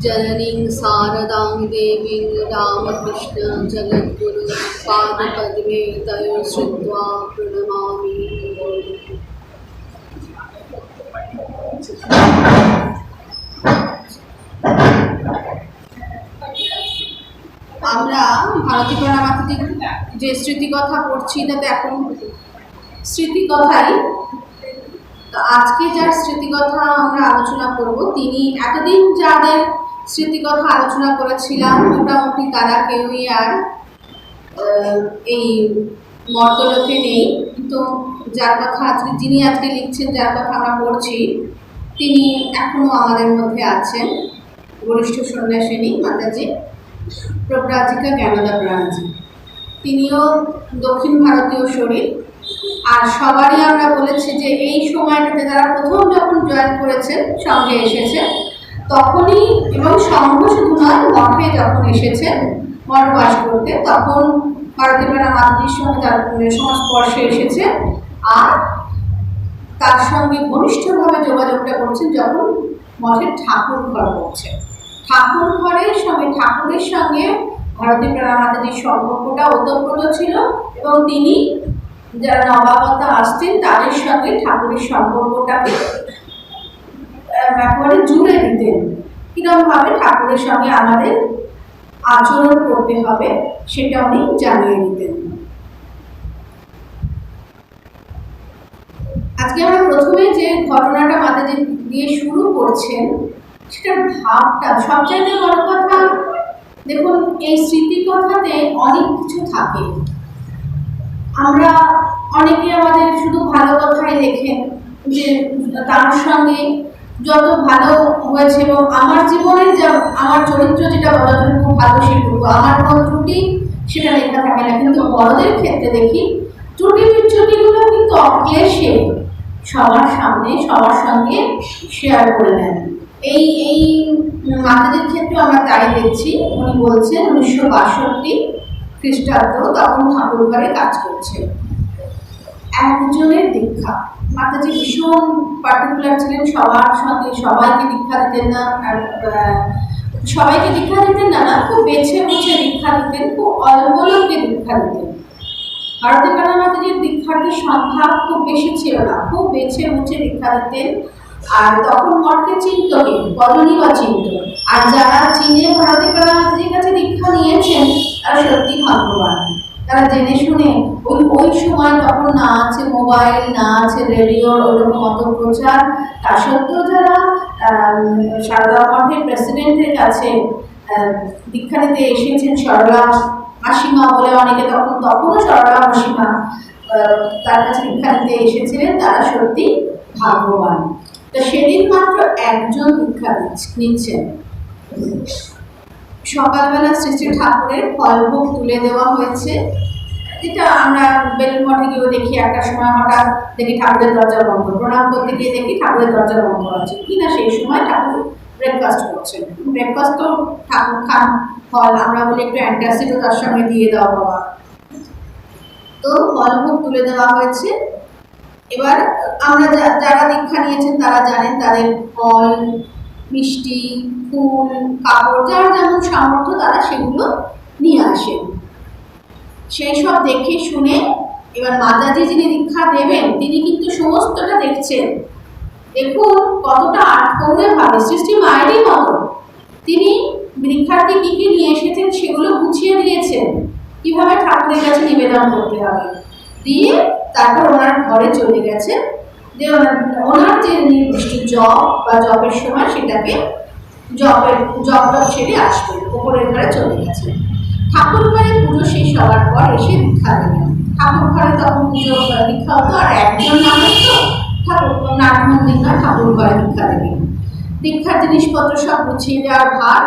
जननीं शारदां देवीं रामकृष्ण जगद्गुरु पादपद्मे तयो श्रुत्वा प्रणमामि। আমরা ভারতী প্রাণামাতাজির যে স্মৃতিকথা পড়ছি তাতে এখন স্মৃতিকথাই। তো আজকে যার স্মৃতিকথা আমরা আলোচনা করব, তিনি এতদিন যাদের স্মৃতিকথা আলোচনা করেছিলাম মোটামুটি তারা কেউই আর এই মর্তলোকে নেই। তো যার কথা আজকে যিনি আজকে লিখছেন, যার কথা আমরা পড়ছি, তিনি এখনো আমাদের মধ্যে আছেন। বরিষ্ঠ সন্ন্যাসিনী মাতাজি প্রব্রাজিকা জ্ঞানদা ব্যানার্জি। তিনিও দক্ষিণ ভারতীয় শরীর। আর সবারই আমরা বলেছি যে এই সময়টাতে তারা প্রথম যখন জয়েন করেছেন, সঙ্গে এসেছেন তখনই, এবং সঙ্গ শুধু নয়, মঠে যখন এসেছেন মঠবাস করতে, তখন ভারতী প্রাণামাতাজির সঙ্গে তার সংস্পর্শে এসেছে। আর তার সঙ্গে ঘনিষ্ঠভাবে যোগাযোগটা করছেন যখন মঠের ঠাকুর ঘর করছে। ঠাকুর ঘরের সঙ্গে, ঠাকুরের সঙ্গে ভারতী প্রাণামাতাজির সম্পর্কটা ওতপ্রোত ছিল, এবং তিনি যারা নবাগতা আসতেন তাদের সঙ্গে ঠাকুরের সম্পর্কটাকে একেবারে জুড়ে দিতেন। কিরকমভাবে ঠাকুরের সঙ্গে আমাদের আচরণ করতে হবে সেটা উনি জানিয়ে দিতেন। আজকে আমরা প্রথমে যে ঘটনাটা মাতাজি দিয়ে শুরু করছেন সেটার ভাবটা সবচাইতে বড় কথা। দেখুন, এই স্মৃতিকথাতে অনেক কিছু থাকে। আমরা অনেকে আমাদের শুধু ভালো কথাই লেখেন, যে তার সঙ্গে যত ভালো হয়েছে, এবং আমার জীবনের যা আমার চরিত্র যেটা বড়টুকু ভালো সেটুকু, আমার কোনো ত্রুটি সেটা লেখা থাকে না। কিন্তু বড়দের ক্ষেত্রে দেখি ত্রুটি বিচ্যুতিগুলো কিন্তু অক্লেশে সবার সামনে সবার সঙ্গে শেয়ার করে নেন। এই মাতাজির ক্ষেত্রে আমরা তাই দেখছি। উনি বলছেন 1962 খ্রিস্টাব্দ, তখন ঠাকুর ঘরে কাজ করছে। একজনের দীক্ষা। মাতাজি ভীষণ পার্টিকুলার ছিলেন, সবার সঙ্গে সবাইকে দীক্ষা দিতেন না। আর সবাইকে দীক্ষা দিতেন না, খুব বেছে বেছে দীক্ষা দিতেন, খুব অল্প লোককে দীক্ষা দিতেন। ভারতী প্রাণামাতাজির দীক্ষার্থীর সংখ্যা খুব বেশি ছিল না, খুব বেছে বেছে দীক্ষা দিতেন। আর তখন মঠকে চিনত কে? কজনই বা চিনত। আর যারা চিনে ভারতী প্রাণামাতাজির কাছে দীক্ষা নিয়েছেন তারা সত্যি ভাগ্যবান। তারা জেনে শুনে ওই সময় তখন না আছে মোবাইল, না আছে রেডিওর ওরকম অত প্রচার, তা সত্ত্বেও যারা সারদা মঠের প্রেসিডেন্টের কাছে দীক্ষা নিতে এসেছেন, সরলা মাসিমা বলে অনেকে তখনও সরলা মাসিমা তার কাছে দীক্ষা নিতে এসেছিলেন, তারা সত্যি ভাগ্যবান। তো সেদিন মাত্র একজন দীক্ষা নিচ্ছেন। সকালবেলা শ্রী শ্রী ঠাকুরের ফলভোগ তুলে দেওয়া হয়েছে, যেটা আমরা বেলুন মঠে গিয়েও দেখি। একটা সময় হঠাৎ দেখি ঠাকুরের দরজা বন্ধ, প্রণাম করতে গিয়ে দেখি ঠাকুরের দরজা বন্ধ আছে কিনা, সেই সময় ঠাকুর ব্রেকফাস্ট করছেন। ব্রেকফাস্ট তো ঠাকুর খান, ফল আমরা বলি একটু অ্যান্টাসিডও তার সঙ্গে দিয়ে দেওয়া বাবা। তো ফলভোগ তুলে দেওয়া হয়েছে। এবার আমরা যারা দীক্ষা নিয়েছেন তারা জানেন, তাদের ফল, মিষ্টি, ফুল, কাপড়, যার যেমন সামর্থ্য তারা সেগুলো নিয়ে আসেন। সেই সব দেখে শুনে এবার মাতাজি যিনি দীক্ষা দেবেন তিনি কিন্তু সমস্তটা দেখছেন। দেখুন কতটা আটকৌড়ে ভাবে, সৃষ্টি মায়েরই মতো তিনি দীক্ষার্থী কী কী নিয়ে এসেছেন সেগুলো গুছিয়ে দিয়েছেন, কিভাবে ঠাকুরের কাছে নিবেদন করতে হবে। দিয়ে তারপর ওনার ঘরে চলে গেছেন, যে ওনার যে নির্দিষ্ট জপ বা জপের সময় সেটাকে জপ সেরে আসবেন, ওপরের ঘরে চলে গেছেন। ঠাকুর ঘরে পুজো শেষ হওয়ার পর এসে দীক্ষা দেবেন। ঠাকুর ঘরে তখন পুজো দীক্ষা হতো, আর একজন মানুষ তো ঠাকুর নাট মন্দির না, ঠাকুর ঘরে দীক্ষা দেবেন। দীক্ষার জিনিসপত্র সব গুছিয়ে দেওয়ার ভার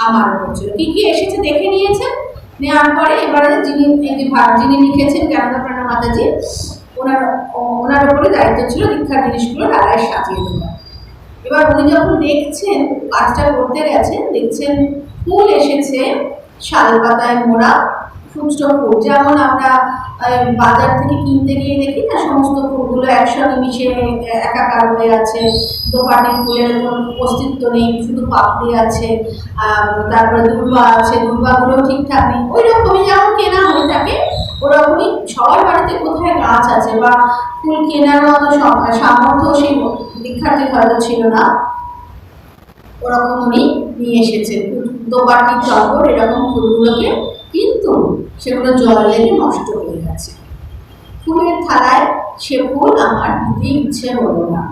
আমার হচ্ছিল। কী কী এসেছে দেখে নিয়েছেন। নেওয়ার পরে এবারে যিনি লিখেছেন জ্ঞানদা প্রাণামাতাজি, ওনার উপরে দায়িত্ব ছিল দীক্ষার জিনিসগুলো ডালায় সাজিয়ে দেওয়া। এবার উনি যখন দেখছেন, কাজটা করতে গেছেন, দেখছেন ফুল এসেছে শাল পাতায় মোড়া, খুচরো ফুল, যেমন আমরা বাজার থেকে কিনতে গিয়ে দেখি না সমস্ত ফুলগুলো একসঙ্গে মিশে একাকার হয়ে আছে, দোপাটি ফুলের কোনো অস্তিত্ব নেই, শুধু পাপড়ি আছে, তারপরে দুর্বা আছে, দুর্বাগুলো ঠিকঠাক নেই, ওই রকমই যেমন কেনা হয়ে থাকে ওরকমই সবার বাড়িতে কোথায় গাছ আছে বা ফুল কেনার মতো সামর্থ্য সেই শিক্ষার্থীর হয়তো ছিল না, ওরকম উনি নিয়ে এসেছেন দোপাটির টগর এরকম ফুলগুলোকে, কিন্তু সেগুলো জল লেগে নষ্ট হয়ে গেছে। ফুলের থালায় সে ফুল আমার দিতে ইচ্ছে হলো না।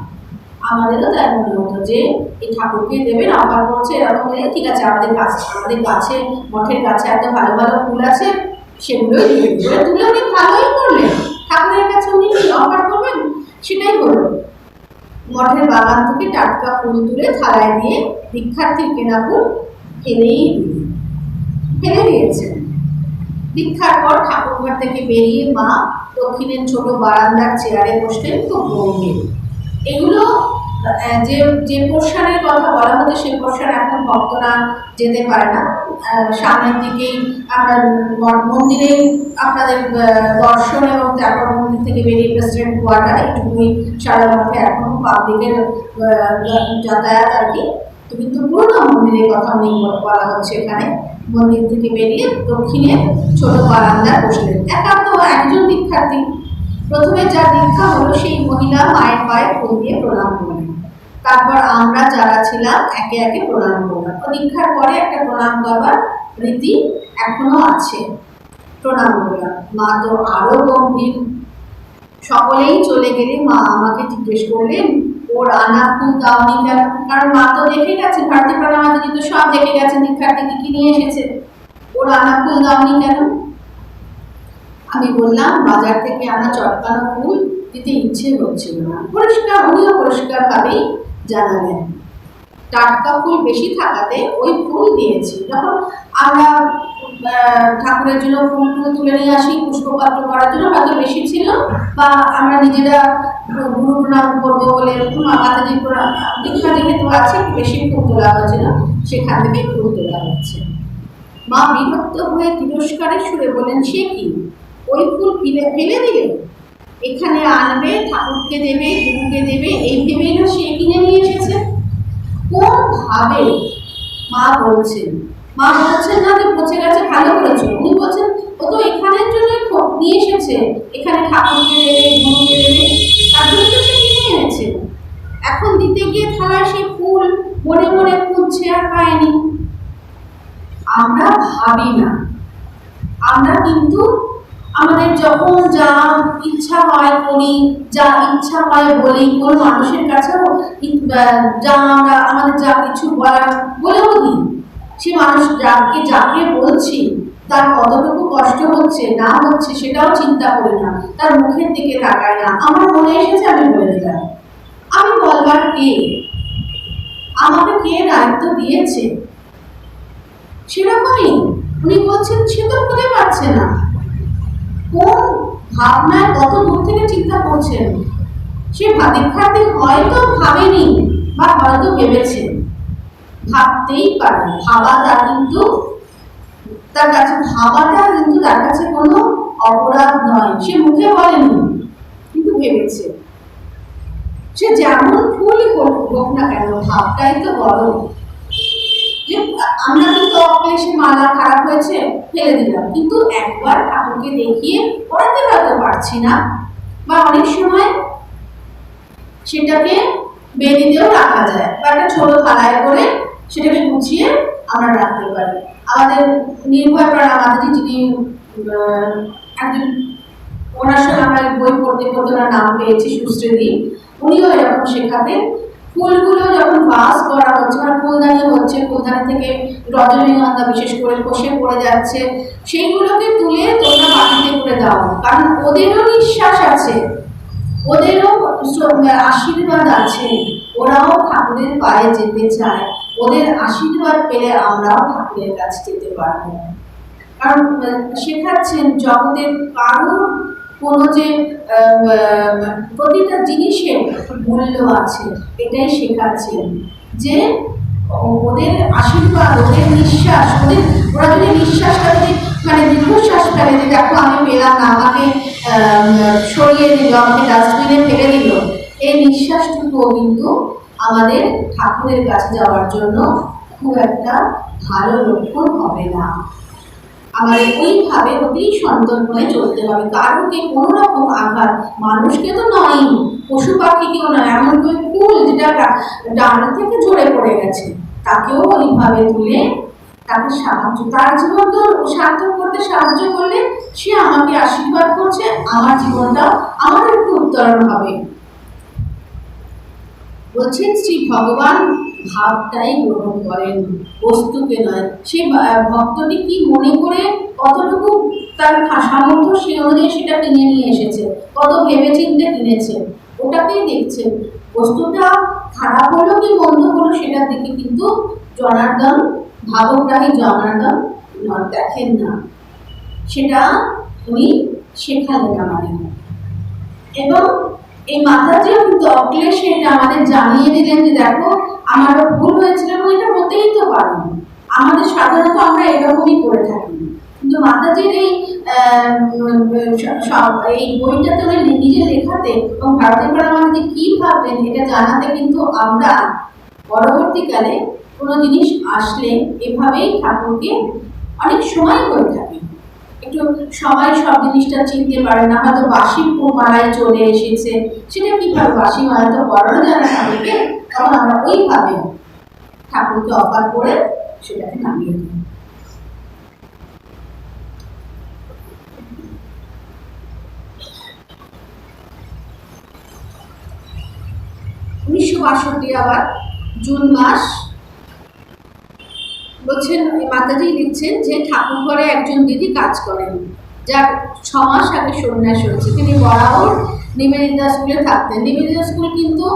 আমাদেরও তাই মনে হতো যে এই ঠাকুরকে দেবেন, অফার করছে এরকম, ঠিক আছে আমাদের গাছে মঠের গাছে এত ভালো ভালো ফুল আছে, সেগুলোই দিয়ে তুলে উনি ভালোই করলেন, ঠাকুরের কাছে উনি অফার করবেন, সেটাই হলো। মঠের বাগান থেকে টাটকা ফুল তুলে থালায় দিয়ে দীক্ষার্থীর কেনা ফুল ফেলে দিয়েছেন। দীক্ষার পর ঠাকুরঘর থেকে বেরিয়ে মা দক্ষিণের ছোট বারান্দার চেয়ারে বসলেন খুব গম্ভীর। এগুলো যে যে পোর্শনের কথা বলা হচ্ছে সেই পোর্শন এখন ভক্তরা যেতে পারে না, সামনের দিকেই আমরা মন্দিরে আপনাদের দর্শন এবং তারপর মন্দির থেকে বেরিয়ে প্রেসিডেন্ট কোয়ার্টার এইটুকুই সারা মধ্যে এখন পাবলিকের যাতায়াত আর কি, কিন্তু পুরোনো মন্দিরের কথা নেই বলা হচ্ছে এখানে। মন্দির থেকে বেরিয়ে দক্ষিণে ছোট বারান্দায় বসলেন একান্ত একজন দীক্ষার্থী। প্রথমে যা দীক্ষা হলো সেই মহিলা মায়ের পায়ে ফুল দিয়ে প্রণাম করলেন, তারপর আমরা যারা ছিলাম একে একে প্রণাম করলাম। দীক্ষার পরে একটা প্রণাম করবার রীতি এখনো আছে, প্রণাম করলাম। মা তো আরো গম্ভীর। সকলেই চলে গেলে মা আমাকে জিজ্ঞেস করলেন ওর আনা ফুল দাওনি কেন, কারণ মা তো দেখে গেছে, ভারতী প্রণামাদি তো সব দেখে গেছেন দীক্ষার্থী কি নিয়ে এসেছে, ওর আনা ফুল দাওনি কেন। আমি বললাম বাজার থেকে আনা চটকানো ফুল দিতে ইচ্ছে হচ্ছিল না। উনিও পরিষ্কার ভাবেই জানালেন টাটকা ফুল বেশি থাকাতে ওই ফুল দিয়েছি। যখন আমরা ঠাকুরের জন্য ফুল তুলে নিয়ে আসি পুষ্পপাত্র করার জন্য, হয়তো বেশি ছিল বা আমরা নিজেরা গুরু প্রণাম করবো বলে মাতাজির প্রণাম দীক্ষা যেহেতু আছে বেশি ফুল তোলা হয়েছিল, সেখান থেকে ফুল তোলা হচ্ছে। মা বিরক্ত হয়ে তিরস্কারের সুরে বলেন সে কি, ওই ফুল ফেলে দিলে, এখানে আনবে ঠাকুরকে দেবে গুরুকে দেবে এই ভেবেই না সে কিনে নিয়ে এসেছে। কোন ভাবে মা বলছেন না যে পচে গেছে ভালো করেছো, উনি বলছেন ও তো এখানের জন্যই নিয়ে এসেছে, এখানে ঠাকুরকে দেবে গুরুকে দেবে, তার জন্য তো সে কিনে এনেছে। এখন দিতে গিয়ে থালায় সে ফুল মনে মনে খুঁজছে আর পায়নি। আমরা ভাবি না, আমরা কিন্তু আমাদের যখন যা ইচ্ছা হয় করি, যা ইচ্ছা হয় বলি, কোন মানুষের কাছেও যা আমরা আমাদের যা কিছু বলার বলেও দিই, সে মানুষ যাকে বলছি তার কতটুকু কষ্ট হচ্ছে না হচ্ছে সেটাও চিন্তা করি না, তার মুখের দিকে তাকাই না, আমার মনে এসেছে আমি বলে দিলাম। আমি বলবার কে, আমাকে কে দায়িত্ব দিয়েছে, সেরকমই উনি বলছেন সে তো খুঁজে পাচ্ছে না। কোন ভাবনায় কত দূর থেকে চিন্তা করছেন, সে দীক্ষার্থী হয়তো ভাবেনি বা হয়তো ভেবেছে, ভাবতেই পারে, ভাবাটা কিন্তু তার কাছে কোনো অপরাধ নয়, সে মুখে বলেনি কিন্তু ভেবেছে। সে যেমন ফুলই হোক না কেন ভাবটাই তো বড়। যে আমরা কিন্তু অক্লেশে মালা খারাপ হয়েছে ফেলে দিলাম, কিন্তু একবার ঠাকুরকে দেখিয়ে পড়াতে হয়তো পারছি না, বা অনেক সময় সেটাকে বেদিতেও রাখা যায় বা একটা ছোট থালায় করে সেটাকে গুছিয়ে আমরা রাখতে পারি। আমাদের নির্ভয় প্রণামাদি যিনি একজন, ওনার সঙ্গে আমরা বই পড়তে ওনার নাম পেয়েছি সুশ্রীদি, উনিও এরকম শেখাতেন। ফুলগুলো যখন বাস করা হচ্ছে বা ফুলদানি হচ্ছে, ফুলদানি থেকে রজনীগন্ধা বিশেষ করে খসে পড়ে যাচ্ছে, সেইগুলোকে তুলে তোমরা মাটিতে করে দাও, কারণ ওদেরও নিঃশ্বাস আছে, ওদেরও আশীর্বাদ আছে, ওরাও ঠাকুরের পায়ে যেতে চায়, ওদের আশীর্বাদ পেলে আমরাও ঠাকুরের কাছে যেতে পারবো। কারণ শেখাচ্ছেন জগতের কারোর কোনো যে প্রতিটা জিনিসের মূল্য আছে, এটাই শেখাচ্ছেন যে ওদের আশীর্বাদ, ওদের নিঃশ্বাস, ওরা যদি নিঃশ্বাসটা যদি মানে দীর্ঘশ্বাস ফেলে যে দেখো আমি পেলাম না, আমাকে সরিয়ে দিল, আমাকে ডাস্টবিনে ফেলে দিল, এই নিঃশ্বাসটুকুও কিন্তু আমাদের ঠাকুরের কাছে যাওয়ার জন্য খুব একটা ভালো লক্ষণ হবে না। আমাদের ওইভাবে অতি সন্তর্পণে চলতে হবে। কারোকে কোনো রকম আঘাত, মানুষকে তো নয়, পশু পাখিকেও নয়, এমনকি ফুল যেটা ডাল থেকে ঝরে পড়ে গেছে তাকেও ওইভাবে তুলে তাকে সাহায্য, তার জীবন তো সার্থক করতে সাহায্য করলে সে আমাকে আশীর্বাদ করছে, আমার জীবনটা আমার একটু উত্তরণ হবে। বলছেন শ্রী ভগবান ভাবটাই গ্রহণ করেন, বস্তুকে নয়। সে ভক্তটি কি মনে করে কতটুকু তার সামর্থ্য সে অনুযায়ী সেটা কিনে নিয়ে এসেছে, কত ভেবে চিন্তে কিনেছে, ওটাকেই দেখছে। বস্তুটা খারাপ হলো কি মন্দ হলো সেটার দিকে কিন্তু জনার্দন, ভাবগ্রাহী জনার্দন দেখেন না, সেটা উনি শেখালেন আমাদের। এবং এই মাতাজিও কিন্তু অক্লেশে এটা আমাদের জানিয়ে দিলেন যে দেখো আমারও ভুল হয়েছিল এবং এটা হতেই তো পারে, আমাদের সাধারণত আমরা এরকমই করে থাকি। কিন্তু মাতাজির এই বইটাতে উনি নিজে লেখাতে এবং ভারতের পর আমাদের কি ভাবলেন এটা জানাতে কিন্তু আমরা পরবর্তীকালে কোনো জিনিস আসলে এভাবেই ঠাকুরকে অনেক সময় করে থাকি। একটু সবাই সব জিনিসটা চিনতে পারে না, হয়তো বাসি মালায় চলে এসেছে, সেটা কিভাবে বাসি মালা তো পড়ানো যায় না ঠাকুরকে, তখন আমরা ওইভাবে ঠাকুরকে অফার করে সেটাকে নামিয়ে দিই। 1962 আবার জুন মাস, বলছেন মাতাজি লিখছেন যে ঠাকুর ঘরে একজন দিদি কাজ করেন, যার 6 মাস আগে সন্ন্যাস হয়েছে। তিনি বরাবর নিবেদিতা স্কুলে থাকতেন। নিবেদিতা স্কুল কিন্তু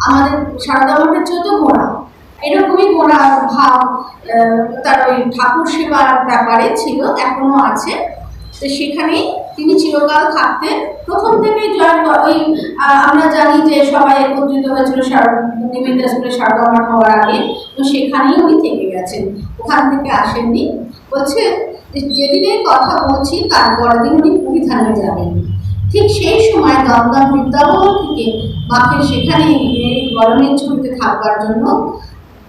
আমাদের সারদা মঠের চেয়ে তো গোড়া, এরকমই গোড়া ভাব তার ওই ঠাকুর সেবার ব্যাপারে ছিল, এখনো আছে। তো সেখানেই তিনি চিরকাল থাকতেন। প্রথম থেকেই ওই আমরা জানি যে সবাই একত্রিত হয়েছিল নিবেদিতা স্কুলে সারদা মঠ হওয়ার আগে, তো সেখানেই উনি থেকে গেছেন, ওখান থেকে আসেননি। বলছে যেদিন এই কথা বলছি তার পরের দিন উনি পুরীধামে যাবেন। ঠিক সেই সময় দমদম বৃন্দাবন থেকে মাকে সেখানে গিয়ে গরমের ছুটিতে থাকবার জন্য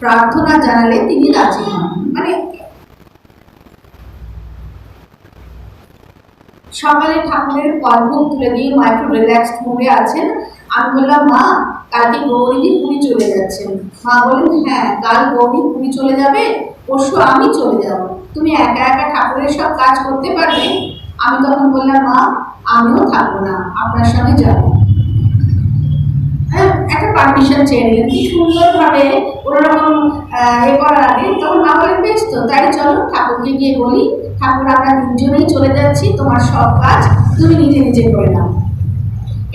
প্রার্থনা জানালে তিনি রাজি হন। মানে সকালে ঠাকুরের ফলভোগ তুলে দিয়ে মা একটু রিল্যাক্সড মুডে আছেন। আমি বললাম মা কালকে গৌরীদি পুরী চলে যাচ্ছেন। মা বলেন হ্যাঁ কাল গৌরী পুরী চলে যাবে, পরশু আমি চলে যাব, তুমি একা একা ঠাকুরের সব কাজ করতে পারবে? আমি তখন বললাম মা আমিও থাকবো না, আপনার সঙ্গে যাব। একটা পারমিশন চেয়ে নিলেন কি সুন্দরভাবে, কোনোরকম করার আগে। তখন মা বলেন বেশ তো, তাই চলো ঠাকুরকে গিয়ে বলি ঠাকুর আমরা তিনজনেই চলে যাচ্ছি, তোমার সব কাজ তুমি নিজে নিজে করে নাও।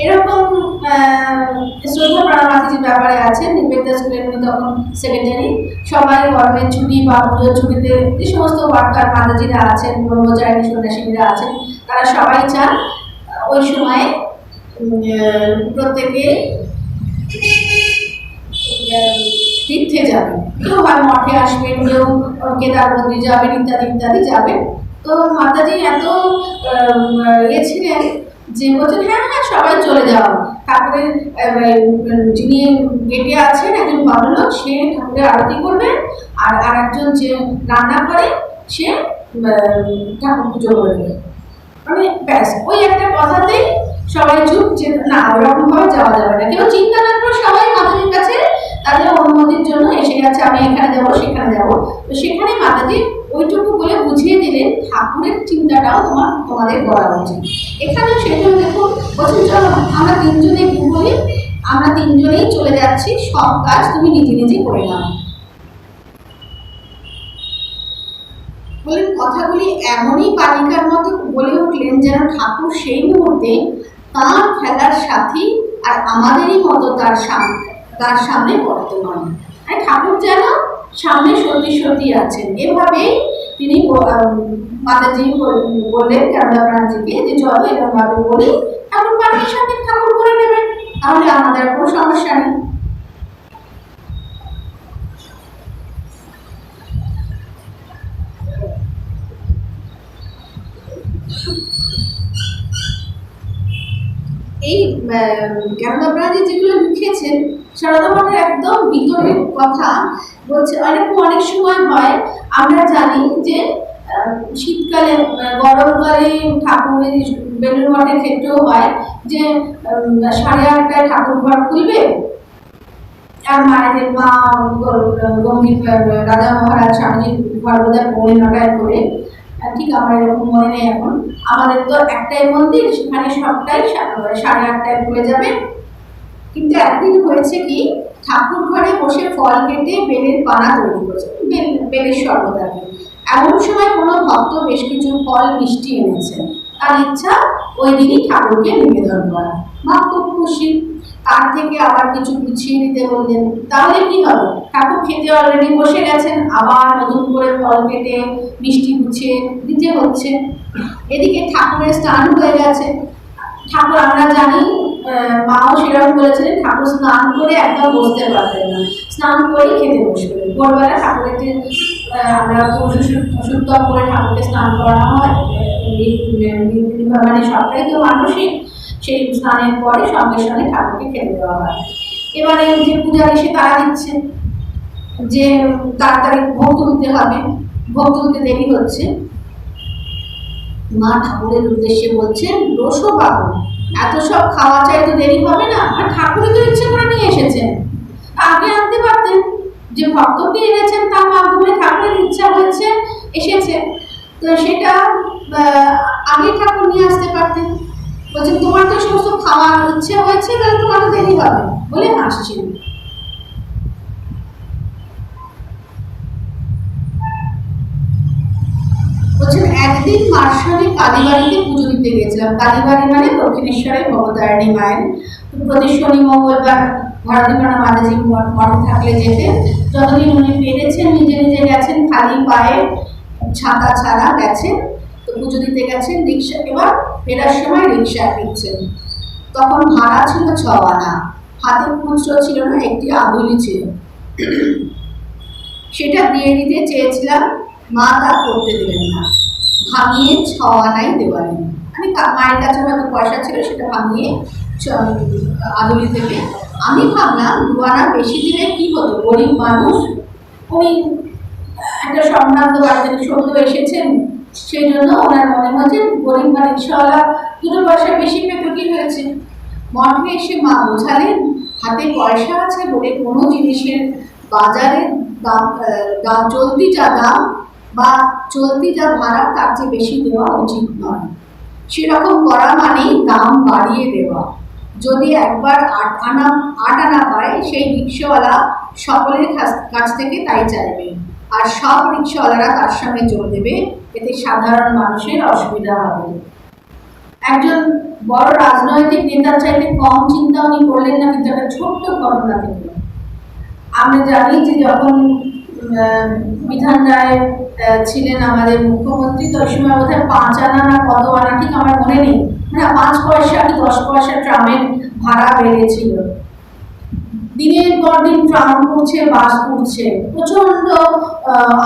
এরকম শ্রদ্ধা প্রাণমাতি যে ব্যাপারে আছে, নিবেদিতা স্কুলের উনি তখন সেক্রেটারি। সবাই গরমের ছুটি বা পুজোর ছুটিতে যে সমস্ত ওয়ার্কার মাতাজিরা আছেন, ব্রহ্মচারী সন্ন্যাসীরা আছেন, তারা সবাই চান ওই সময়ে প্রত্যেকে তীর্থে যাবেন। কেউ হয় মঠে আসবেন, কেউ কেদারবন্দি যাবেন, ইত্যাদি ইত্যাদি যাবেন। তো মাতাজি এত ছিলেন যে বলছেন হ্যাঁ হ্যাঁ সবাই চলে যাও। ঠাকুরের যিনি গেটে আছেন একজন ভদ্রলোক, সে ঠাকুরের আরতি করবেন, আর একজন যে রান্না করে সে ঠাকুর পুজো করবে। মানে ব্যাস ওই একটা কথাতেই সবাই চুপ, যে না ওরকম ভাবে যাওয়া যাবে না। কেউ চিন্তা না করে সবাই মাতাজির কাছে তাদের অনুমতির জন্য এসে গেছে, আমি এখানে যাবো সেখানে যাবো। তো সেখানে মাতাজি ওইটুকু বলে বুঝিয়ে দিলেন ঠাকুরের চিন্তাটাও তোমাদের করা উচিত। এখানেও সেটাও দেখুন, বলছেন চলো আমরা তিনজনে বলি, আমরা তিনজনেই চলে যাচ্ছি, সব কাজ তুমি নিজে নিজে করে নাও। বলেন কথাগুলি এমনই বালিকার মতো বলে উঠলেন যেন ঠাকুর সেই মুহূর্তে তাঁর খেলার সাথী আর আমাদেরই মতো তার সামনে বর্তমান। আর ঠাকুর যেন সামনে সত্যি সত্যি আছেন। এভাবেই তিনি মাতাজি বললেন কারণাপ্রাণজিকে যে চলো এরকমভাবে বলি, ঠাকুর বাড়ির সাথে ঠাকুর করে নেবেন, তাহলে আমাদের কোনো সমস্যা নেই। এই জ্ঞানদা ব্যানার্জি যেগুলো লিখেছেন সারদা মঠের একদম ভিতরের কথা বলছে। এরকম অনেক সময় হয়, আমরা জানি যে শীতকালে গরমকালে ঠাকুরের বেলুড় মঠের ক্ষেত্রেও হয় যে 8:30টায় ঠাকুর ঘর খুলবে, আর মায়েদের মা গম্ভীর রাজা মহারাজ স্বামীজির ঘর বোধহয় 9:30টায় করে, ঠিক আমার এরকম মনে নেই এখন। আমাদের তো একটাই মন্দির, সেখানে সবটাই 8:30টায় খুলে যাবে। কিন্তু একদিন হয়েছে কি, ঠাকুর ঘরে বসে ফল কেটে বেলের পানা তৈরি করেছে, বেলের শরবত আর কি। এমন সময় কোনো ভক্ত বেশ কিছু ফল মিষ্টি এনেছেন, তার ইচ্ছা ওই দিনই ঠাকুরকে নিবেদন করা। মা খুব খুশি, তার থেকে আবার কিছু গুছিয়ে দিতে বললেন। তাহলে কি হবে, ঠাকুর খেতে অলরেডি বসে গেছেন, আবার নতুন করে ফল কেটে মিষ্টি গুছিয়ে দিতে হচ্ছে। এদিকে ঠাকুরের স্নান হয়ে গেছে। ঠাকুর, আমরা জানি মাও সেরকম বলেছিলেন, ঠাকুর স্নান করে একদম বসতে পারতেন না, স্নান করেই খেতে বসবেন। ভোরবেলা ঠাকুরের যে আমরা শুদ্ধম করে ঠাকুরকে স্নান করানো হয়, মানে সবটাই তো মানসিক, সেই স্নানের পরে সঙ্গে সঙ্গে ঠাকুরকে খেতে দেওয়া হয়। এবারে যে পূজারি সে তারা দিচ্ছে যে তাড়াতাড়ি ভোগ তুলতে হবে, ভোগ তুলতে দেরি হচ্ছে। মা ঠাকুরের উদ্দেশ্যে বলছেন, রসো বাবু, এত সব খাওয়া চাই তো দেরি হবে না, আর ঠাকুরই তো ইচ্ছে করে নিয়ে এসেছেন, আগে আনতে পারতেন। যে ভক্তকে এনেছেন তার মাধ্যমে ঠাকুরের ইচ্ছা হয়েছে, এসেছে, তো সেটা আগে ঠাকুর নিয়ে আসতে পারতেন। বলছেন, তোমার তো সমস্ত খাওয়ার ইচ্ছে হয়েছে, তাহলে তোমার তো দেরি হবে বলে হাসছেন। বলছেন, একদিন মার্শালে কালীবাড়িতে পুজো দিতে গেছিলাম। কালীবাড়ি মানে দক্ষিণেশ্বরের ভবতারিণী মায়ের। প্রতি শনি মঙ্গলবার ভারতীপাড়া মাতাজি মঠে থাকলে যেতেন। যতদিন উনি পেরেছেন নিজে নিজে গেছেন, খালি পায়ে ছাতা ছাড়া গেছেন। তো পুজো দিতে গেছেন, রিক্সা, এবার ফেরার সময় রিক্সায় ফিরছেন। তখন ভাড়া ছিল 6 আনা, হাতে খুচরো ছিল না, একটি আদুলি ছিল। সেটা দিয়ে দিতে চেয়েছিলাম, মা তা করতে দিলেন না, ভাঙিয়ে 6 আনাই দেওয়ালেন। মানে মায়ের কাছে হয়তো পয়সা ছিল, সেটা ভাঙিয়ে আদুলি থেকে। আমি ভাবলাম 2 আনা বেশি দিলে কি হতো, গরিব মানুষ, উনি একটা সম্ভ্রান্ত বাড়ি থেকে সদ্য এসেছেন, সেই জন্য ওনার মনে হচ্ছে গরিব বা রিক্সাওয়ালা 2 পয়সা বেশি পেত, কি হয়েছে। মঠে এসে মা বোঝালেন, হাতে পয়সা আছে বলে কোনো জিনিসের বাজারে দাম চলতি যা দাম বা চলতি যা ভাড়া তার চেয়ে বেশি দেওয়া উচিত নয়। সেরকম করা মানেই দাম বাড়িয়ে দেওয়া। যদি একবার 8 আনা পায়, সেই রিক্সাওয়ালা সকলের কাছ থেকে তাই চাইবে, আর সব রিক্সাওয়ালারা তার সঙ্গে জোর দেবে, এতে সাধারণ মানুষের অসুবিধা হবে। একজন বড় রাজনৈতিক নেতার চাইতে কম চিন্তা উনি করলেন না, কিন্তু একটা ছোট্ট ঘটনা থেকে। আমরা জানি যে যখন বিধান রায় ছিলেন আমাদের মুখ্যমন্ত্রী, তো ওই সময় বোধহয় 5 আনা না কত আনা ঠিক আমার মনে নেই, মানে 5 পয়সা কি 10 পয়সা ট্রামের ভাড়া বেড়েছিল। দিনের পর দিন ট্রাম করছে, বাস করছে, প্রচন্ড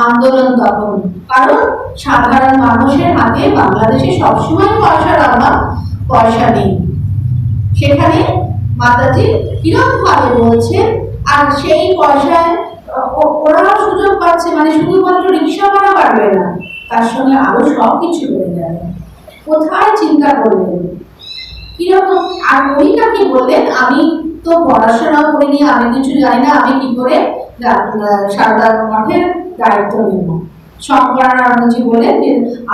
আন্দোলন তখন। কারণ সাধারণ মানুষের হাতে বাংলাদেশে সবসময় পয়সার অভাব, পয়সা নেই। সেখানে মাতাজি কিরকম ভাবে বলছেন, আর সেই পয়সায় ওরা সুযোগ পাচ্ছে, মানে শুধুমাত্র রিক্সা ভাড়া বাড়বে না, তার সঙ্গে আরো সব কিছু বেড়ে যাবে। কোথায় চিন্তা করলেন, কিরকম। আর উনি নাকি বললেন, আমি তো পড়াশোনা করিনি, আমি কিছু জানি না, আমি কি করে সারদা মঠের দায়িত্ব নেব। শঙ্করানন্দজি বলেন,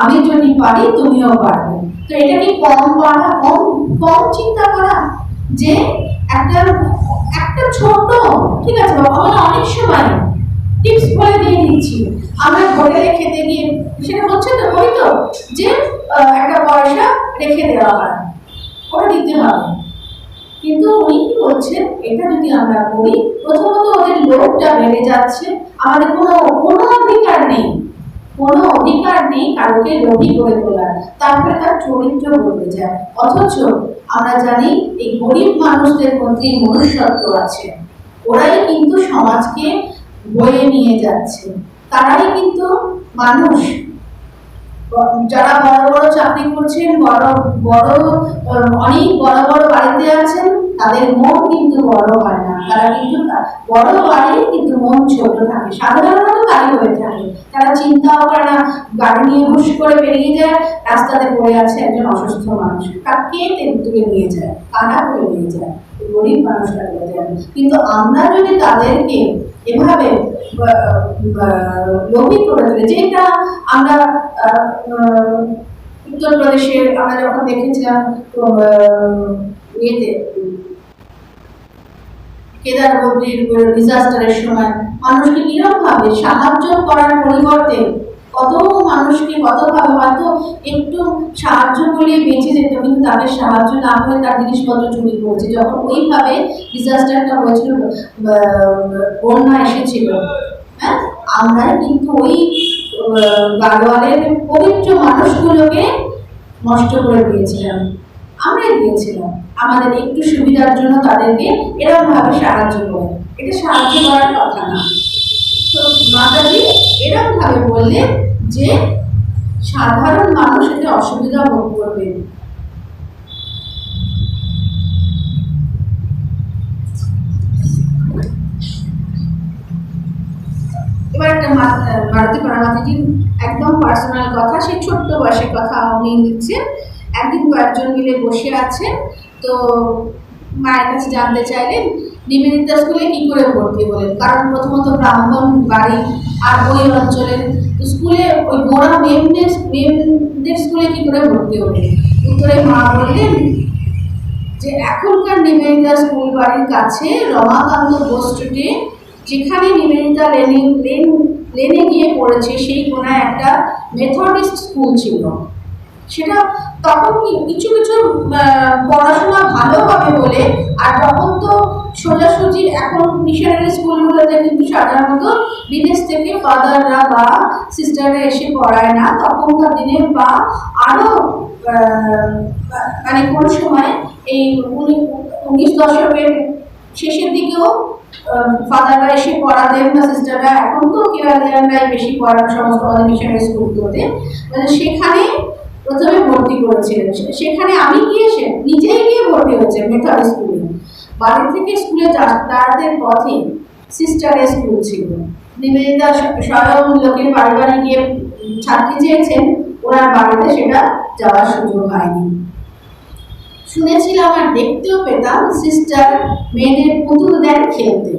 আমি যদি পারি তুমিও পারবে। তো এটা কি কম পড়া, কম চিন্তা করা, যে একটা ছোট, ঠিক আছে বাবা, আমরা অনেক সময় টিপস বলে দিয়ে দিচ্ছি, আমরা হোটেলে খেতে গিয়ে সেটা হচ্ছে তো, ওই তো যে একটা পয়সা রেখে দেওয়া হয়, ওটা দিতে হবে। কিন্তু উনি কি বলছেন, এটা যদি আমরা করি, প্রথমত ওদের লোভটা বেড়ে যাচ্ছে, আমাদের কোনো অধিকার নেই, কোনো অধিকার নেই কারোকে লোভী করে তোলার, তারপরে তার চরিত্র বদলে যায়। অথচ আমরা জানি এই গরিব মানুষদের মধ্যে মনুষ্যত্ব আছে, ওরাই কিন্তু সমাজকে বয়ে নিয়ে যাচ্ছে, তারাই কিন্তু মানুষ। যারা বড় বড় চাকরি করছেন, বড় বড় অনেক বড় বড় বাড়িতে আছেন, তাদের মন কিন্তু বড় হয় না, তারা কিন্তু বড় বাড়ি কিন্তু মন ছোট থাকে, সাধারণত তাই হয়ে থাকে। তারা চিন্তাও করে না, গাড়ি নিয়ে হুশ করে বেরিয়ে যায়, রাস্তাতে পড়ে আছে একজন অসুস্থ মানুষ, তাকে তুলে নিয়ে যায়, কানা করে নিয়ে যায়, গরিব মানুষটা করে যায়। কিন্তু আমরা যদি তাদেরকে এভাবে লোভী করে তুলে, যেটা আমরা উত্তরপ্রদেশের আমরা যখন দেখেছিলাম ইয়েতে কেদার বদ্রীর ডিজাস্টারের সময় মানুষকে কিরকম ভাবে সাহায্য করার পরিবর্তে কত মানুষকে কতভাবে হয়তো একটু সাহায্য করে বেঁচে যেত, কিন্তু তাদের সাহায্য না করে তার জিনিসপত্র চুরি করেছে। যখন ওইভাবে ডিজাস্টারটা হয়েছিল, বন্যা এসেছিল, হ্যাঁ, আমরা কিন্তু ওই গাড়োয়ালের পবিত্র মানুষগুলোকে নষ্ট করে দিয়েছিলাম, আমরাই দিয়েছিলাম আমাদের একটু সুবিধার জন্য তাদেরকে এরকম ভাবে সাহায্য করে। এটা সাহায্য করার কথা না। তো মাতাজি এরকম ভাবে বললেন যে সাধারণ মানুষ এতে অসুবিধা ভোগ করবে। এবার একটা ভারতী পরামাতিজির একদম পার্সোনাল কথা, সেই ছোট্ট বয়সের কথা উনি লিখছেন। একদিন কয়েকজন মিলে বসে আছেন, তো মায়ের কাছে জানতে চাইলেন নিবেদিতা স্কুলে কি করে ভর্তি হলেন, কারণ প্রথমত ব্রাহ্মণ বাড়ি আর ওই অঞ্চলের স্কুলে ওই গোড়া মেমদের স্কুলে কি করে ভর্তি হলেন। উত্তরে মা বললেন যে এখনকার নিবেদিতা স্কুল বাড়ির কাছে রমাকান্ত বোস স্ট্রিটে, যেখানে নিবেদিতা লেনে গিয়ে পড়েছে, সেই কোনায় একটা মেথডিস্ট স্কুল ছিল। সেটা তখন কিছু কিছু পড়াশোনা ভালো হবে বলে, আর তখন তো সোজাসুজি এখন মিশনারি স্কুলগুলোতে কিন্তু সাধারণত বিদেশ থেকে ফাদাররা বা সিস্টাররা এসে পড়ায় না তখনকার দিনে, বা আরও মানে কোন সময় এই 19 দশকের শেষের দিকেও ফাদাররা এসে পড়াতেন বা সিস্টাররা, এখন তো কেরালিয়ানরাই বেশি পড়ান সমস্ত আমাদের মিশনারি স্কুলগুলোতে, মানে সেখানে প্রথমে ভর্তি করেছিলেন। সেখানে আমি গিয়ে নিজেই গিয়ে ভর্তি হয়েছে মেথড স্কুলে। বাড়ি থেকে স্কুলে যাতায়াতের পথে সিস্টারের স্কুল ছিল। নিবেদিতা স্বয়ং লোকের বাড়ি বাড়ি গিয়ে ছাত্রী চেয়েছেন, ওনার বাড়িতে সেটা যাওয়ার সুযোগ হয়নি। শুনেছিলাম আর দেখতেও পেতাম সিস্টার মেয়েদের পুতুল দেন খেলতে,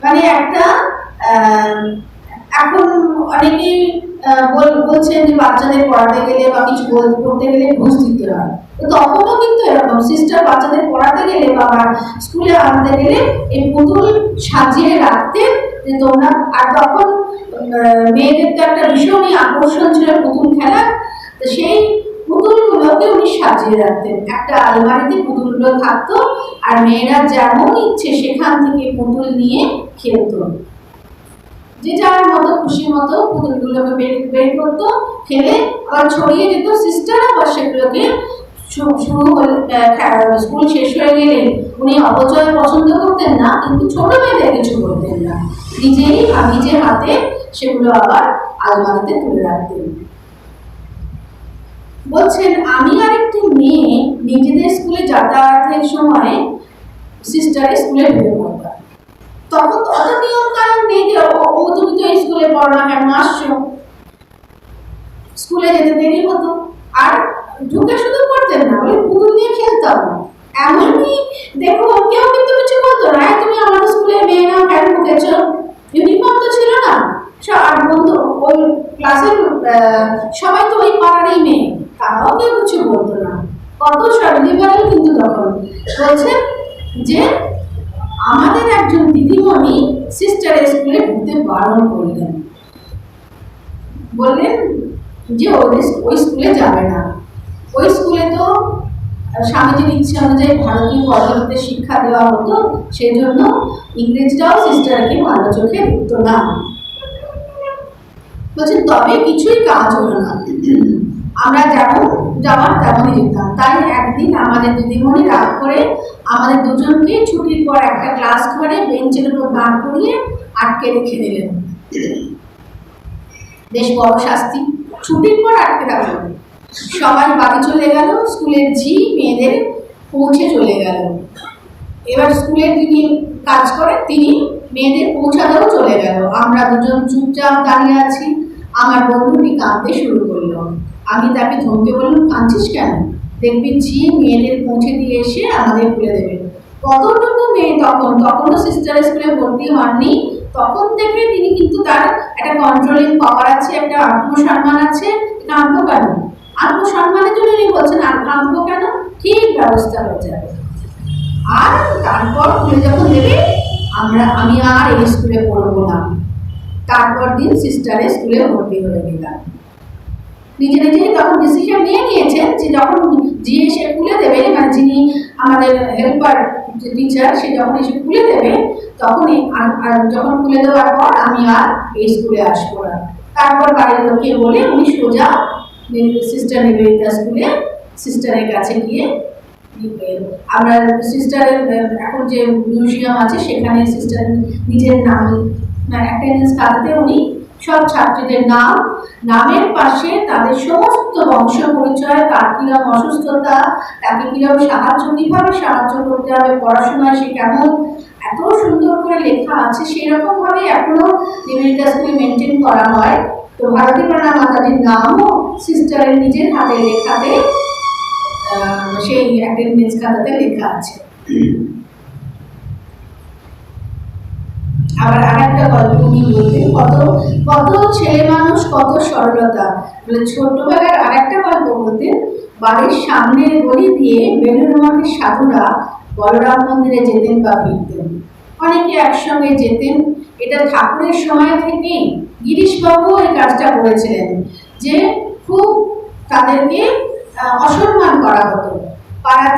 মানে একটা এখন অনেকেই বলছেন যে বাচ্চাদের পড়াতে গেলে বা কিছু করতে গেলে ঘুষ দিতে হয়, তো তখনও কিন্তু এরকম সিস্টার বাচ্চাদের পড়াতে গেলে বা স্কুলে আনতে গেলে এই পুতুল সাজিয়ে রাখতেন যে তোমরা, আর তখন মেয়েদের তো একটা ভীষণই আকর্ষণ ছিল পুতুল খেলা, তো সেই পুতুলগুলোকে উনি সাজিয়ে রাখতেন, একটা আলমারিতে পুতুলগুলো থাকতো, আর মেয়েরা যেমন ইচ্ছে সেখান থেকে পুতুল নিয়ে খেলতো, যে যার মতো খুশি মতো পুতুলগুলোকে বের করতো, খেলে আবার ছড়িয়ে যেত। সিস্টার আবার সেগুলোকে স্কুল শেষ হয়ে গেলে উনি অপচয় পছন্দ করতেন না, কিন্তু ছোট মেয়েদের কিছু করতেন না, নিজের হাতে সেগুলো আবার আলমারিতে তুলে রাখতেন। বলছেন আমি আর একটি মেয়ে নিজেদের স্কুলে যাতায়াতের সময় সিস্টারের স্কুলে ঢুকে পড়তাম। তখন তো অত নিয়ম কানুন নেই যে ও তুমি তো স্কুলে পড়ো না কেন আসছো, স্কুলে যেতে দেরি হতো, আর ঢুকে শুধু পড়তেন না, বলে পুতুল নিয়ে খেলতাম। এমনই দেখো কেউ কিন্তু কিছু বলতো না, তুমি আমাদের স্কুলে মেয়ে নাও কেন ঢুকেছো, ইউনিফর্ম তো ছিল না, আর বন্ধু ওই ক্লাসের সবাই তো ওই পাড়ারই মেয়ে, তারাও কেউ কিছু বলতো না, কত লিবারেল কিন্তু তখন। বলছে যে আমাদের একজন দিদিমণি সিস্টারের স্কুলে ঢুকতে বারণ করলেন, বললেন যে ওই স্কুলে যাবে না, ওই স্কুলে তো স্বামীজির ইচ্ছে অনুযায়ী ভারতীয় পদ্ধতিতে শিক্ষা দেওয়া হতো, সেই জন্য ইংরেজরাও সিস্টারকে ভালো চোখে দেখতো না। বলছেন তবে কিছুই কাজ হলো না, আমরা যেমন যাওয়ার তেমনই যেতাম। তাই একদিন আমাদের দিদিমণি রাগ করে আমাদের দুজনকে ছুটির পর একটা ক্লাস ঘরে বেঞ্চের উপর দাঁড় করিয়ে আটকে রেখে দিলেন। বেশ বড় শাস্তি, ছুটির পর আটকে রাখলো, সবাই বাড়ি চলে গেল, স্কুলের ঝি মেয়েদের পৌঁছে চলে গেল। এবার স্কুলের যিনি কাজ করেন তিনি মেয়েদের পৌঁছাতেও চলে গেল। আমরা দুজন চুপচাপ দাঁড়িয়ে আছি। আমার বন্ধুটি কাঁদতে শুরু করলো। আমি তাকে ধমকে বললাম, কাঁদছিস কেন? দেখবি ঝি মেয়েদের পৌঁছে দিয়ে এসে আমাদের খুলে দেবে। কতটুকু মেয়ে তখনও সিস্টার স্কুলে ভর্তি হননি। তখন থেকে তিনি কিন্তু তার একটা কন্ট্রোলিং পাওয়ার আছে, একটা আত্মসম্মান আছে। কাঁদবো কেন? আত্মসম্মানের জন্য উনি বলছেন, আর কাঁদবো কেন, ঠিক ব্যবস্থা হয়ে যাবে। আর তারপর খুলে যখন দেবে আমি আর এই স্কুলে পড়বো না। তারপর দিন সিস্টারের স্কুলে ভর্তি হয়ে গেলাম। নিজে নিজেই তখন ডিসিশন নিয়ে নিয়েছেন যে যখন যে এসে খুলে দেবে, মানে যিনি আমাদের হেল্পার টিচার, সে যখন এসে খুলে দেবে তখনই যখন খুলে দেওয়ার পর আমি আর এই স্কুলে আসবো না। তারপর বাড়ির লোককে বলে উনি সোজা সিস্টার নিবেদিতা স্কুলে সিস্টারের কাছে গিয়ে আমরা সিস্টারের এখন যে মিউজিয়াম আছে সেখানে সিস্টার নিজের নাম অ্যাটেন্ডেন্স কাটতে উনি সব ছাত্রীদের নামের পাশে তাদের সমস্ত বংশ পরিচয়, তার কিরকম অসুস্থতা, তাকে কিরকম কিভাবে সাহায্য করতে হবে, পড়াশোনায় সে কেমন, এত সুন্দর করে লেখা আছে। সেরকম ভাবে এখনো নিবেদিতা স্কুলে মেনটেন করা হয়। তো ভারতী প্রাণা মাতাজির নামও সিস্টারের নিজের হাতে লেখাতে সেই অ্যাটেন্ডেন্স খাতাতে লেখা আছে। আবার আরেকটা গল্প উনি বলতেন, কত ছেলে মানুষ, কত সরলতা। বলে ছোটবেলার আরেকটা গল্প বলতেন, বাড়ির সামনের গলি দিয়ে বেলুড় মঠের সাধুরা বলরাম মন্দিরে যেতেন বা ফিরতেন। অনেকে একসঙ্গে যেতেন। এটা ঠাকুরের সময় থেকেই গিরিশবাবু এই কাজটা করেছিলেন, যে খুব তাদেরকে অসম্মান করা হতো। পাড়ার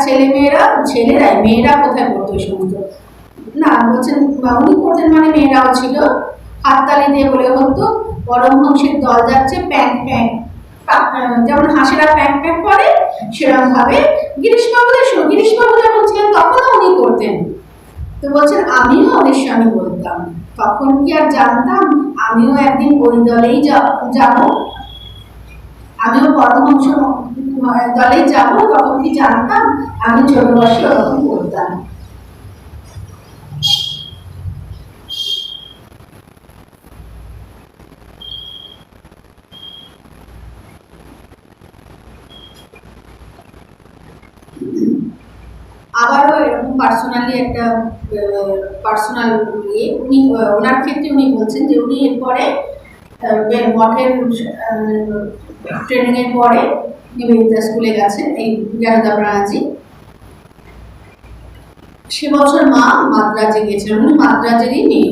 ছেলেরাই, মেয়েরা কোথায় পড়তো এই সমস্ত না, বলছেন উনি করতেন, মানে মেয়েরাও ছিল। হাততালি দিয়ে বলে হতো, পরমহংসের দল যাচ্ছে, প্যাঁক প্যাঁক, যেমন হাঁসেরা প্যাঁক প্যাঁক করে সেরকম ভাবে গিরিশবাবু যখন ছিলেন তখনও উনি করতেন। তো বলছেন আমিও ওদের সঙ্গে বলতাম, তখন কি আর জানতাম আমিও একদিন ওই দলেই যাব, আমিও পরমহংস দলেই যাব, তখন কি জানতাম? আমি ছোট বয়সে ওরকম করতাম। আবারও এরকম পার্সোনালি একটা পার্সোনাল ইয়ে উনি ওনার ক্ষেত্রে উনি বলছেন যে উনি এরপরে মঠের ট্রেনিংয়ের পরে নিবেদিতা স্কুলে গেছেন, এই জ্ঞানদা প্রাণাজি। সে বছর মা মাদ্রাজে গেছিলেন, উনি মাদ্রাজেরই মেয়ে।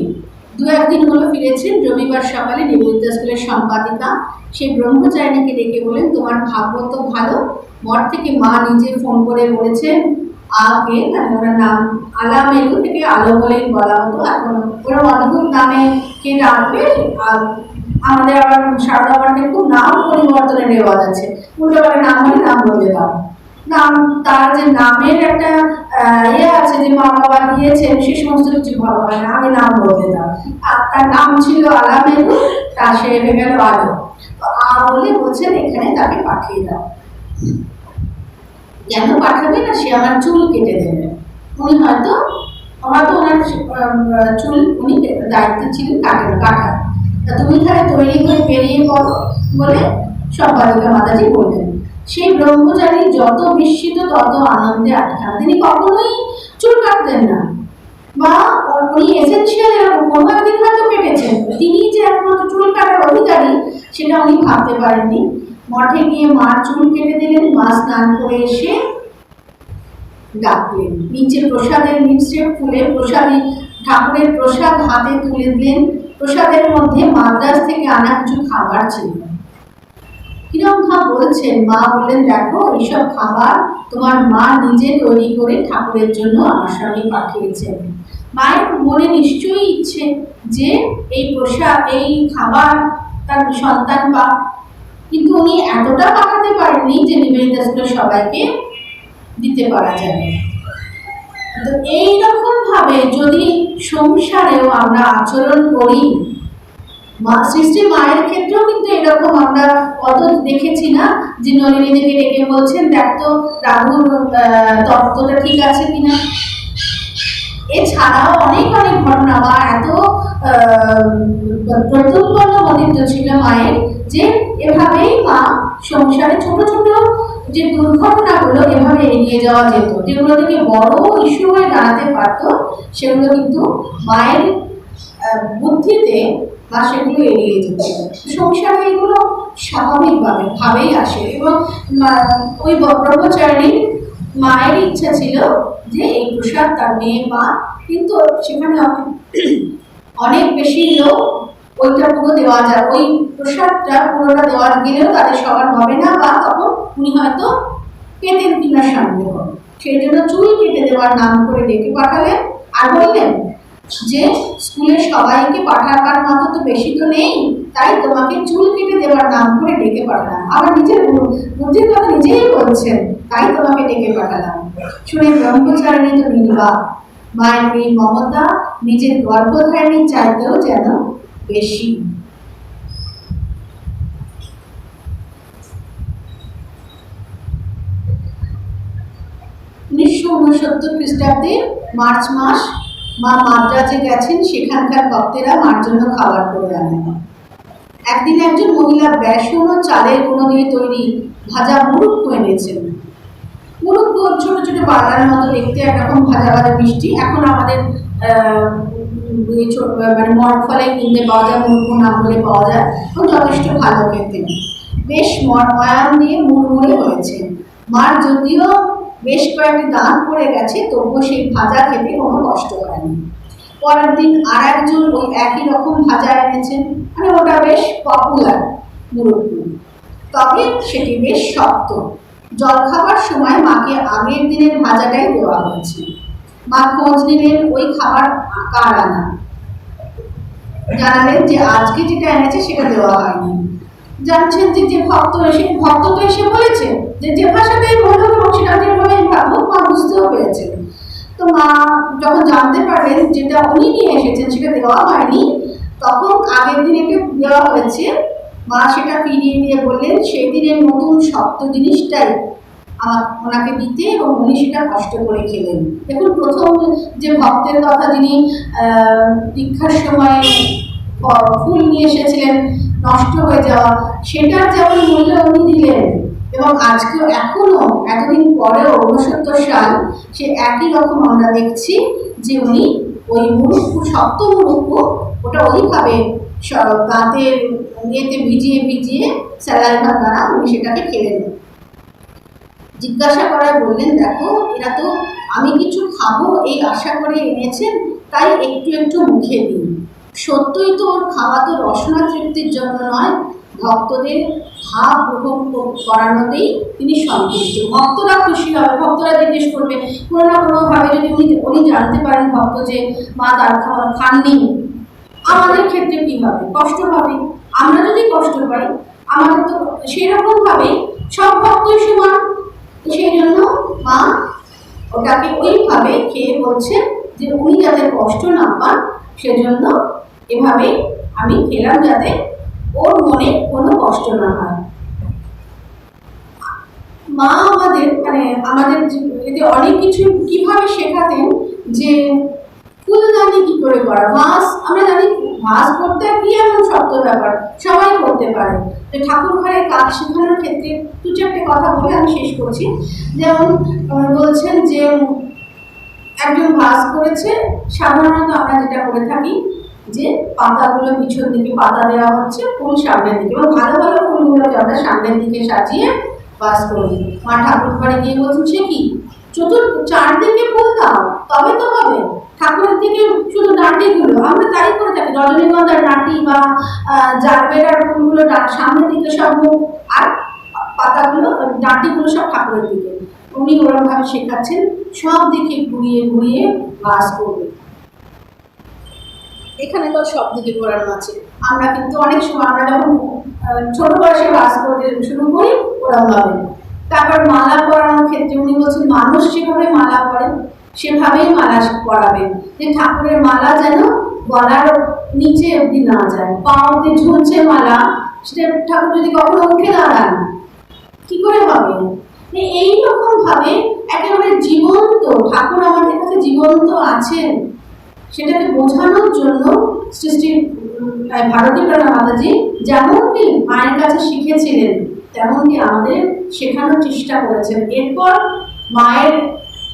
দু একদিন হলো ফিরেছেন। রবিবার সকালে নিবেদিতা স্কুলের সম্পাদিকা সেই ব্রহ্মচারিণীকে ডেকে বলেন, তোমার ভাগ্য তো ভালো, মঠ থেকে মা নিজে ফোন করে বলেছেন আগে, মানে ওনার নাম আলামেলু থেকে আলো বলেই বলা হতো, এখন ওরা অদ্ভুত নামে কে ডাকবে। আর আমাদের আবার সারদা মঠের খুব নাম পরিবর্তনের রেওয়াজ আছে, উল্টো করে নাম হলে নাম বলে দাও। নাম তার যে নামের একটা ইয়ে আছে, যে মা বাবা দিয়েছেন সে সমস্ত কিছু ভালো হয় না, আগে নাম বলে দাও। আর তার নাম ছিল আলামেলু, তা সে হয়ে গেল আলো। তো বলে বলছেন এখানে তাকে পাঠিয়ে দাও। কেন পাঠাবে না, সে আমার চুল কেটে দেবে। উনি হয়তো ওনার চুল উনি দায়িত্বে ছিলেন কাটার। তা তুমি তাহলে তৈরি হয়ে বেরিয়ে পড়ো বলে সম্পাদিকা মাতাজি বললেন। সেই ব্রহ্মচারী যত বিস্মিত তত আনন্দে আটকান। তিনি কখনোই চুল কাটতেন না, বা উনি এসেনশিয়াল এরকম কোনো একদিন হয়তো কেটেছেন, তিনি যে একমাত্র চুল কাটার অধিকারী সেটা উনি ভাবতে পারেননি। মঠে গিয়ে মার চুল কেটে দিলেন। মা স্নান করে এসে ডাকলেন, নিচে প্রসাদের মিশ্রে ফুলে ঠাকুরের প্রসাদ হাতে তুলে দিলেন। প্রসাদের মধ্যে মাদ্রাজ থেকে আনা কিছু খাবার ছিল। কিরম ভাব বলছেন, মা বললেন দেখো এইসব খাবার তোমার মা নিজে তৈরি করে ঠাকুরের জন্য আমার সঙ্গে পাঠিয়েছেন। মায়ের মনে নিশ্চয়ই ইচ্ছে যে এই প্রসাদ, এই খাবার তার সন্তান পাক, কিন্তু উনি এতটা পাঠাতে পারেননি যে নিবেদিতা স্কুলের সবাইকে দিতে পারা যাবে। তো এইরকম ভাবে যদি সংসারেও আমরা আচরণ করি, সৃষ্টি মায়ের ক্ষেত্রেও কিন্তু এরকম আমরা কত দেখেছি না, যে নলিনীদেরকে ডেকে বলছেন দেখ তো রাহুর তত্ত্বটা ঠিক আছে কিনা। এছাড়াও অনেক অনেক ঘটনা বা এত প্রত্যুৎপন্ন মতিত্ব ছিল মায়ের, যে এভাবেই মা সংসারে ছোট ছোট যে দুর্ঘটনাগুলো এভাবে এড়িয়ে যাওয়া যেত, যেগুলো থেকে বড় ইস্যু হয়ে দাঁড়াতে পারত, সেগুলো কিন্তু মায়ের বুদ্ধিতে বা সেগুলো এড়িয়ে যেত। সংসারে এগুলো স্বাভাবিকভাবেই আসে। এবং ওই ব্রহ্মচারিণীর মায়ের ইচ্ছা ছিল যে এই প্রসাদ তার মেয়ে মা, কিন্তু সেখানে অনেক বেশি লোক, ওইটা পুরো দেওয়া যায়, ওই প্রসাদটা পুরোটা দেওয়া গেলেও তাদের সবার হবে না, বা তখন উনি হয়তো পেতেন কিনা সন্দেহ। সেই জন্য চুল কেটে দেওয়ার নাম করে ডেকে পাঠালেন, আর বললেন যে স্কুলের সবাইকে পাঠাবার মতো তো বেশি তো নেই, তাই তোমাকে চুল কেটে দেওয়ার নাম করে ডেকে পাঠালাম। আবার নিজের বুদ্ধির কথা নিজেই বলছেন, তাই তোমাকে ডেকে পাঠালাম। শুনে ব্রহ্মচারিণী তো নির্বাক, মায়ের এই মমতা নিজের গর্ভধারিণীর চাইতেও যেন বেশি। 1969 খ্রিস্টাব্দে মার্চ মাস মা মাদ্রাজে গেছেন, সেখানকার ভক্তেরা মার জন্য খাবার করে আনেন। একদিন একজন মহিলা বেসন ও চালের গুঁড়ো দিয়ে তৈরি ভাজা মুরুক্কু এনেছেন। মুরুক্কু ছোট ছোট বাংলার মতো দেখতে, একরকম ভাজা ভাজা মিষ্টি। এখন আমাদের মানে মরফলে কিনতে পাওয়া যায়, মুরুক্কু নাম বলে পাওয়া যায়, এবং যথেষ্ট ভালো খেতে, বেশ ময়াম দিয়ে মুড়মুড়ে হয়েছে। মার যদিও বেশ কয়েকটি দাঁত পড়ে গেছে, তবুও সেই ভাজা খেতে কোনো কষ্ট হয়নি। পরের দিন আর একজন ওই একই রকম ভাজা এনেছেন, মানে ওটা বেশ পপুলার মুরুক্কু, তবে সেটি বেশ শক্ত। জল খাবার সময় মাকে আগের দিনের ভাজাটাই দেওয়া হয়েছে। মা খোঁজ নিলেন ওই খাবার কার আনা, জানালেন যে আজকে যেটা এনেছে সেটা দেওয়া হয়নি। জানছেন যে ভক্ত তো এসে বলেছে, যে ভাষাতেই বলল এবং সেটা যেভাবে ভাবুক, মা বুঝতেও পেরেছেন। তো মা যখন জানতে পারলেন যেটা উনি নিয়ে এসেছেন সেটা দেওয়া হয়নি, তখন আগের দিন এটা দেওয়া হয়েছে, মা সেটা ফিরিয়ে দিয়ে বললেন সেই দিনের নতুন শক্ত জিনিসটাই ওনাকে দিতে, এবং উনি সেটা কষ্ট করে খেলেন। দেখুন, প্রথম যে ভক্তের কথা, যিনি দীক্ষার সময় ফুল নিয়ে এসেছিলেন নষ্ট হয়ে যাওয়া, সেটার যেমন মূল্য উনি দিলেন, এবং আজকেও এখনো এতদিন পরেও 69 সাল সে একই রকম আমরা দেখছি যে উনি ওই মুরুক্কু, শক্ত মুরুক্কু, ওটা ওইভাবে দাঁতের ইয়েতে ভিজিয়ে ভিজিয়ে স্যালাইভা দ্বারা উনি সেটাকে খেলেন। জিজ্ঞাসা করায় বললেন, দেখো এরা তো আমি কিছু খাবো এই আশা করে এনেছেন, তাই একটু একটু মুখে দিন। সত্যই তো ওর খাওয়া তো রসনা তৃপ্তির জন্য নয়, ভক্তদের ভাব গ্রহণ করানোতেই তিনি সন্তুষ্ট। ভক্তরা খুশি হবে, ভক্তরা জিজ্ঞেস করবে কোনো না কোনোভাবে, যদি উনি জানতে পারেন ভক্ত যে মা তার খাবার খাননি, আমাদের ক্ষেত্রে কি হবে? কষ্ট হবে। আমরা যদি কষ্ট পাই, আমাদের তো সেরকমভাবেই সব ভক্তই সমান। সেই জন্য মা ওটাকে ওইভাবে খেয়ে বলছেন যে উনি যাতে কষ্ট না পান, সেজন্য এভাবে আমি খেলাম, যাতে ওর মনে কোনো কষ্ট না হয়। মা আমাদের এতে অনেক কিছু কিভাবে শেখাতেন, যে ফুলদানি কি করে করা, ভাস আমরা জানি ভাস করতে কি এমন শক্ত ব্যাপার, সবাই করতে পারে। ঠাকুর ঘরে কাজ শেখানোর ক্ষেত্রে দু চারটে কথা বলে আমি শেষ করছি। যেমন বলছেন যে একজন ভাস করেছে, সাধারণত আমরা যেটা করে থাকি যে পাতাগুলো পিছন দিকে পাতা দেওয়া হচ্ছে, ফুল সামনের দিকে, এবং ভালো ভালো ফুলগুলোকে আমরা সামনের দিকে সাজিয়ে বাস করি। মা ঠাকুর ঘরে গিয়ে বলছেন, সে কি চারদিকে ফুল দাও তবে তো হবে, ঠাকুরের দিকে শুধু ডাঁটিগুলো, আমরা তাই করে থাকি, রজনীগন্ধার ডাঁটি বা জারবেরার ফুলগুলো সামনের দিকে সব, আর পাতাগুলো ডাঁটিগুলো সব ঠাকুরের দিকে। উনি ওরকমভাবে শেখাচ্ছেন, সব দিকে ঘুরিয়ে ঘুরিয়ে বাস করবে। এখানে তো সব দিকে ঘোরানো আছে। আমরা কিন্তু অনেক সময় আমরা যখন ছোট বয়সে বাস করতে শুরু করি ওরকমভাবে। তারপর মালা পরানোর ক্ষেত্রে উনি বলছেন মানুষ যেভাবে মালা পরেন সেভাবেই মালা পরাবেন, যে ঠাকুরের মালা যেন গলার নিচে অব্দি না যায়, পা অব্দি ঝুলছে মালা, সেটা ঠাকুর যদি কখনো উঠে দাঁড়ান কি করে হবে? এইরকম ভাবে একেবারে জীবন্ত ঠাকুর আমাদের কাছে জীবন্ত আছেন, সেটাকে বোঝানোর জন্য সৃষ্টি ভারতী প্রাণা মাতাজি যেমনটি মায়ের কাছে শিখেছিলেন তেমনটি আমাদের শেখানোর চেষ্টা করেছেন। এরপর মায়ের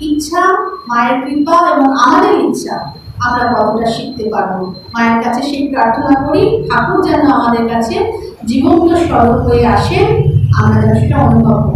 ইচ্ছা, মায়ের কৃপা এবং আমাদের ইচ্ছা আমরা কতটা শিখতে পারবো, মায়ের কাছে সেই প্রার্থনা করি ঠাকুর যেন আমাদের কাছে জীবন্ত স্বরূপ হয়ে আসেন, আমরা যেন সেটা অনুভব করি।